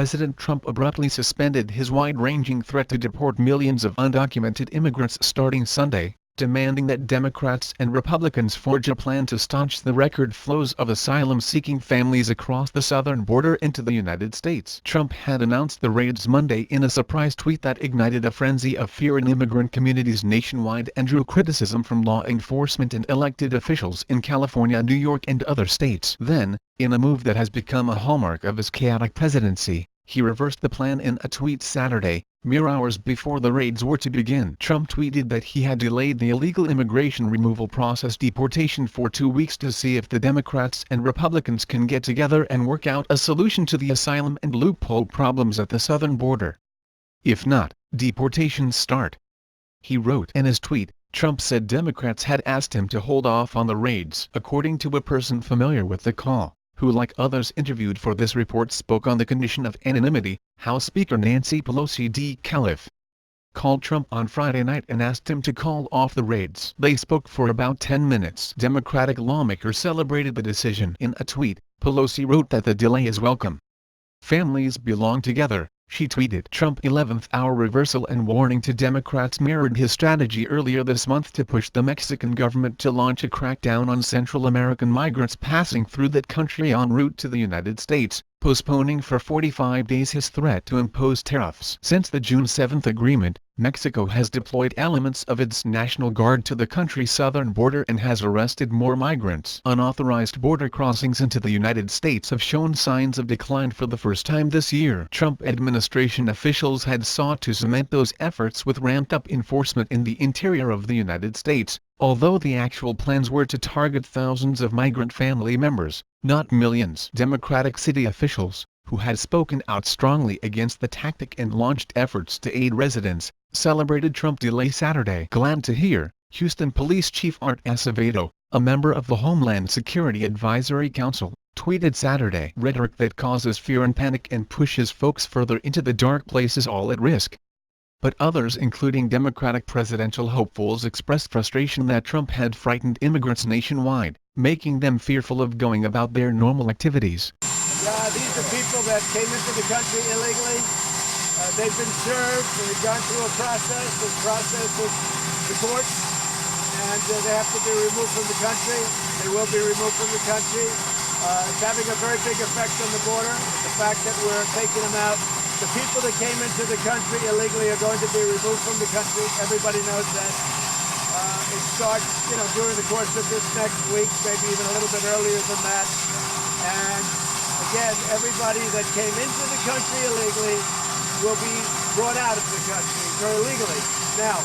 President Trump abruptly suspended his wide-ranging threat to deport millions of undocumented immigrants starting Sunday, demanding that Democrats and Republicans forge a plan to staunch the record flows of asylum-seeking families across the southern border into the United States. Trump had announced the raids Monday in a surprise tweet that ignited a frenzy of fear in immigrant communities nationwide and drew criticism from law enforcement and elected officials in California, New York and other states. Then, in a move that has become a hallmark of his chaotic presidency, he reversed the plan in a tweet Saturday, mere hours before the raids were to begin. Trump tweeted that he had delayed the illegal immigration removal process deportation for 2 weeks to see if the Democrats and Republicans can get together and work out a solution to the asylum and loophole problems at the southern border. If not, deportations start. He wrote in his tweet. Trump said Democrats had asked him to hold off on the raids. According to a person familiar with the call, who like others interviewed for this report spoke on the condition of anonymity, House Speaker Nancy Pelosi D. Calif called Trump on Friday night and asked him to call off the raids. They spoke for about 10 minutes. Democratic lawmakers celebrated the decision. In a tweet, Pelosi wrote that the delay is welcome. Families belong together, she tweeted. Trump's 11th-hour reversal and warning to Democrats mirrored his strategy earlier this month to push the Mexican government to launch a crackdown on Central American migrants passing through that country en route to the United States, postponing for 45 days his threat to impose tariffs. Since the June 7 agreement, Mexico has deployed elements of its National Guard to the country's southern border and has arrested more migrants. Unauthorized border crossings into the United States have shown signs of decline for the first time this year. Trump administration officials had sought to cement those efforts with ramped-up enforcement in the interior of the United States, although the actual plans were to target thousands of migrant family members, not millions. Democratic city officials, who had spoken out strongly against the tactic and launched efforts to aid residents, celebrated Trump's delay Saturday. Glad to hear, Houston Police Chief Art Acevedo, a member of the Homeland Security Advisory Council, tweeted Saturday. Rhetoric that causes fear and panic and pushes folks further into the dark places all at risk. But others, including Democratic presidential hopefuls, expressed frustration that Trump had frightened immigrants nationwide, making them fearful of going about their normal activities. These are people that came into the country illegally. They've been served and they've gone through a process. This process with the courts, and they have to be removed from the country. They will be removed from the country. It's having a very big effect on the border. The fact that we're taking them out. The people that came into the country illegally are going to be removed from the country. Everybody knows that. It starts, during the course of this next week, maybe even a little bit earlier than that. And again, everybody that came into the country illegally will be brought out of the country very illegally. Now,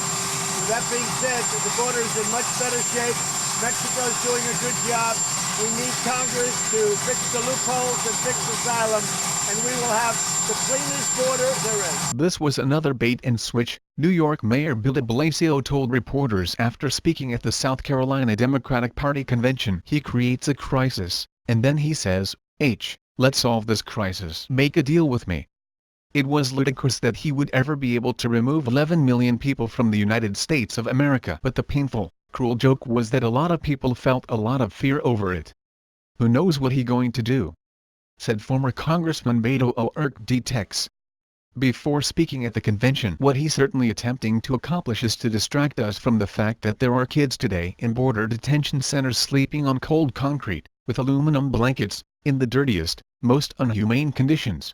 with that being said, the border is in much better shape. Mexico's doing a good job. We need Congress to fix the loopholes and fix asylum, and we will have the cleanest border there is. This was another bait and switch, New York Mayor Bill de Blasio told reporters after speaking at the South Carolina Democratic Party convention. He creates a crisis, and then he says, let's solve this crisis. Make a deal with me. It was ludicrous that he would ever be able to remove 11 million people from the United States of America. But the painful, cruel joke was that a lot of people felt a lot of fear over it. Who knows what he's going to do? Said former Congressman Beto O'Rourke D. Tex. Before speaking at the convention, what he's certainly attempting to accomplish is to distract us from the fact that there are kids today in border detention centers sleeping on cold concrete, with aluminum blankets, in the dirtiest, most inhumane conditions.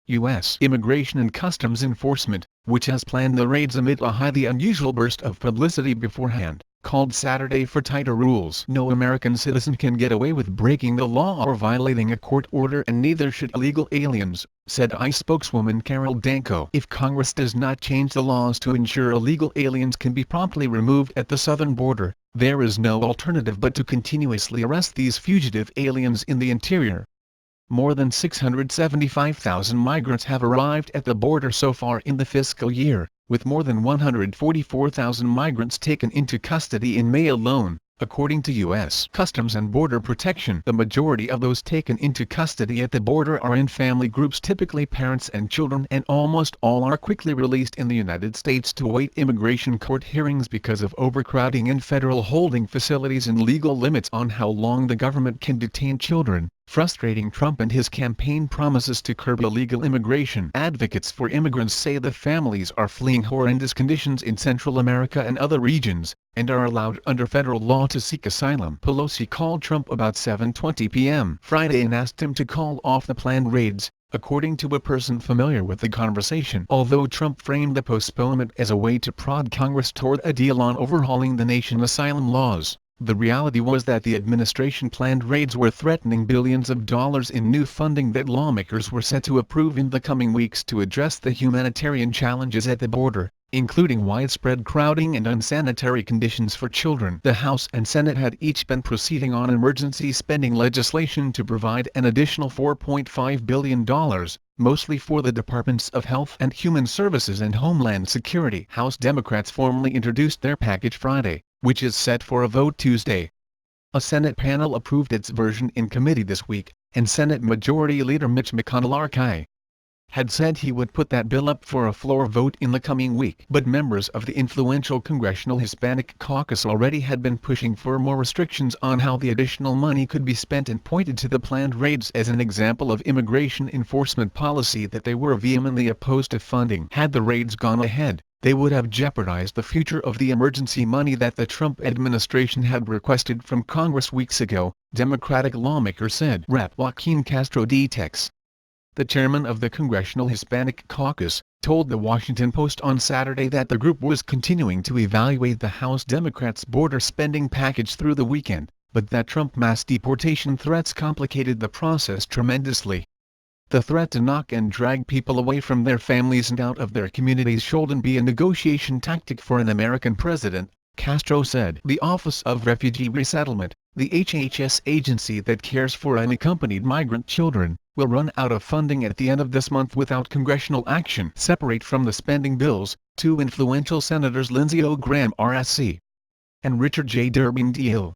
U.S. Immigration and Customs Enforcement, which has planned the raids amid a highly unusual burst of publicity beforehand, called Saturday for tighter rules. No American citizen can get away with breaking the law or violating a court order, and neither should illegal aliens, said ICE spokeswoman Carol Danko. If Congress does not change the laws to ensure illegal aliens can be promptly removed at the southern border, there is no alternative but to continuously arrest these fugitive aliens in the interior. More than 675,000 migrants have arrived at the border so far in the fiscal year, with more than 144,000 migrants taken into custody in May alone, according to U.S. Customs and Border Protection. The majority of those taken into custody at the border are in family groups, typically parents and children, and almost all are quickly released in the United States to await immigration court hearings because of overcrowding in federal holding facilities and legal limits on how long the government can detain children, frustrating Trump and his campaign promises to curb illegal immigration. Advocates for immigrants say the families are fleeing horrendous conditions in Central America and other regions, and are allowed under federal law to seek asylum. Pelosi called Trump about 7:20 p.m. Friday and asked him to call off the planned raids, according to a person familiar with the conversation. Although Trump framed the postponement as a way to prod Congress toward a deal on overhauling the nation's asylum laws, the reality was that the administration planned raids were threatening billions of dollars in new funding that lawmakers were set to approve in the coming weeks to address the humanitarian challenges at the border, including widespread crowding and unsanitary conditions for children. The House and Senate had each been proceeding on emergency spending legislation to provide an additional $4.5 billion, mostly for the Departments of Health and Human Services and Homeland Security. House Democrats formally introduced their package Friday, which is set for a vote Tuesday. A Senate panel approved its version in committee this week, and Senate Majority Leader Mitch McConnell had said he would put that bill up for a floor vote in the coming week. But members of the influential Congressional Hispanic Caucus already had been pushing for more restrictions on how the additional money could be spent and pointed to the planned raids as an example of immigration enforcement policy that they were vehemently opposed to funding. Had the raids gone ahead, they would have jeopardized the future of the emergency money that the Trump administration had requested from Congress weeks ago, Democratic lawmakers said. Rep. Joaquin Castro Tex, the chairman of the Congressional Hispanic Caucus, told the Washington Post on Saturday that the group was continuing to evaluate the House Democrats' border spending package through the weekend, but that Trump mass deportation threats complicated the process tremendously. The threat to knock and drag people away from their families and out of their communities shouldn't be a negotiation tactic for an American president, Castro said. The Office of Refugee Resettlement, the HHS agency that cares for unaccompanied migrant children, will run out of funding at the end of this month without congressional action. Separate from the spending bills, two influential senators Lindsey Graham RSC and Richard J. Durbin D.L.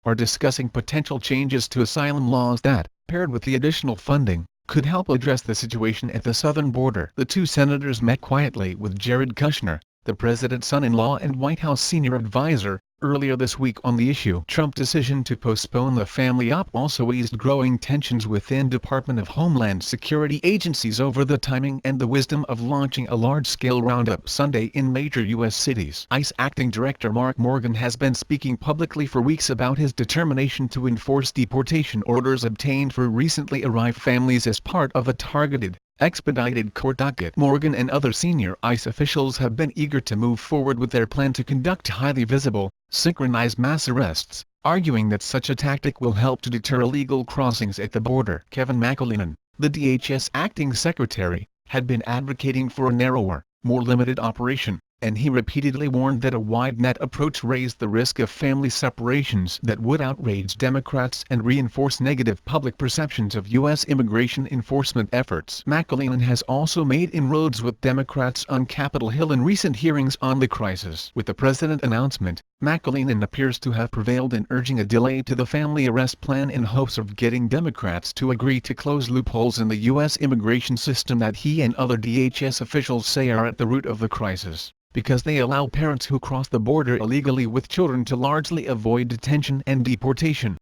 are discussing potential changes to asylum laws that, paired with the additional funding, could help address the situation at the southern border. The two senators met quietly with Jared Kushner, the president's son-in-law and White House senior advisor, earlier this week on the issue. Trump's decision to postpone the family op also eased growing tensions within Department of Homeland Security agencies over the timing and the wisdom of launching a large-scale roundup Sunday in major U.S. cities. ICE Acting Director Mark Morgan has been speaking publicly for weeks about his determination to enforce deportation orders obtained for recently arrived families as part of a targeted, expedited court docket. Morgan and other senior ICE officials have been eager to move forward with their plan to conduct highly visible, synchronized mass arrests, arguing that such a tactic will help to deter illegal crossings at the border. Kevin McAleenan, the DHS acting secretary, had been advocating for a narrower, more limited operation, and he repeatedly warned that a wide net approach raised the risk of family separations that would outrage Democrats and reinforce negative public perceptions of U.S. immigration enforcement efforts. McAleenan has also made inroads with Democrats on Capitol Hill in recent hearings on the crisis. With the president's announcement, McAleenan appears to have prevailed in urging a delay to the family arrest plan in hopes of getting Democrats to agree to close loopholes in the U.S. immigration system that he and other DHS officials say are at the root of the crisis, because they allow parents who cross the border illegally with children to largely avoid detention and deportation.